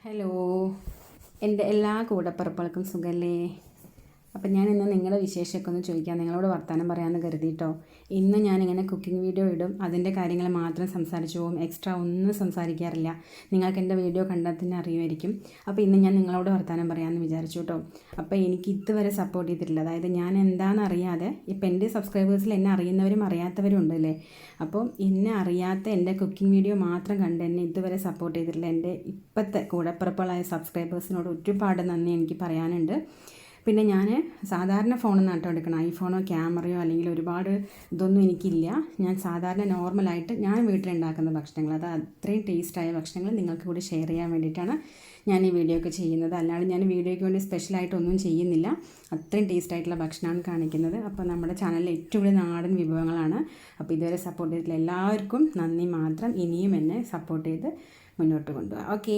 Hello, എൻ്റെ എല്ലാ കൂടപ്പിറപ്പുകൾക്കും സുഖമല്ലേ? അപ്പം ഞാൻ ഇന്ന് നിങ്ങളുടെ വിശേഷമൊക്കെ ഒന്ന് ചോദിക്കാം, നിങ്ങളോട് വർത്തമാനം പറയാമെന്ന് കരുതിയിട്ടോ. ഇന്ന് ഞാനിങ്ങനെ കുക്കിംഗ് വീഡിയോ ഇടും, അതിൻ്റെ കാര്യങ്ങൾ മാത്രം സംസാരിച്ചു പോകും, എക്സ്ട്രാ ഒന്നും സംസാരിക്കാറില്ല. നിങ്ങൾക്ക് എൻ്റെ വീഡിയോ കണ്ടാൽ തന്നെ അറിയുമായിരിക്കും. അപ്പോൾ ഇന്ന് ഞാൻ നിങ്ങളോട് വർത്തമാനം പറയാമെന്ന് വിചാരിച്ചു കേട്ടോ. അപ്പോൾ എനിക്ക് ഇതുവരെ സപ്പോർട്ട് ചെയ്തിട്ടില്ല, അതായത് ഞാൻ എന്താണെന്ന് അറിയാതെ, ഇപ്പം എൻ്റെ സബ്സ്ക്രൈബേഴ്സിൽ എന്നെ അറിയുന്നവരും അറിയാത്തവരും ഉണ്ടല്ലേ. അപ്പോൾ എന്നെ അറിയാത്ത എൻ്റെ കുക്കിംഗ് വീഡിയോ മാത്രം കണ്ട് എന്നെ ഇതുവരെ സപ്പോർട്ട് ചെയ്തിട്ടില്ല എൻ്റെ ഇപ്പോഴത്തെ കൂടപ്പിറപ്പുകളായ സബ്സ്ക്രൈബേഴ്സിനോട് ഒരുപാട് നന്ദി എനിക്ക് പറയാനുണ്ട്. പിന്നെ ഞാൻ സാധാരണ ഫോണിൽ നിന്നാട്ടോ എടുക്കണം, ഐഫോണോ ക്യാമറയോ അല്ലെങ്കിൽ ഒരുപാട് ഇതൊന്നും എനിക്കില്ല. ഞാൻ സാധാരണ നോർമലായിട്ട് ഞാൻ വീട്ടിലുണ്ടാക്കുന്ന ഭക്ഷണങ്ങൾ, അത് അത്രയും ടേസ്റ്റായ ഭക്ഷണങ്ങൾ നിങ്ങൾക്ക് കൂടി ഷെയർ ചെയ്യാൻ വേണ്ടിയിട്ടാണ് ഞാൻ ഈ വീഡിയോ ഒക്കെ ചെയ്യുന്നത്. അല്ലാണ്ട് ഞാൻ വീഡിയോയ്ക്ക് വേണ്ടി സ്പെഷ്യലായിട്ടൊന്നും ചെയ്യുന്നില്ല, അത്രയും ടേസ്റ്റായിട്ടുള്ള ഭക്ഷണമാണ് കാണിക്കുന്നത്. അപ്പോൾ നമ്മുടെ ചാനലിൽ ഏറ്റവും കൂടുതൽ നാടൻ വിഭവങ്ങളാണ്. അപ്പോൾ ഇതുവരെ സപ്പോർട്ട് ചെയ്തിട്ടുള്ള എല്ലാവർക്കും നന്ദി മാത്രം. ഇനിയും എന്നെ സപ്പോർട്ട് ചെയ്ത് മുന്നോട്ട് കൊണ്ടുപോകാം. ഓക്കെ.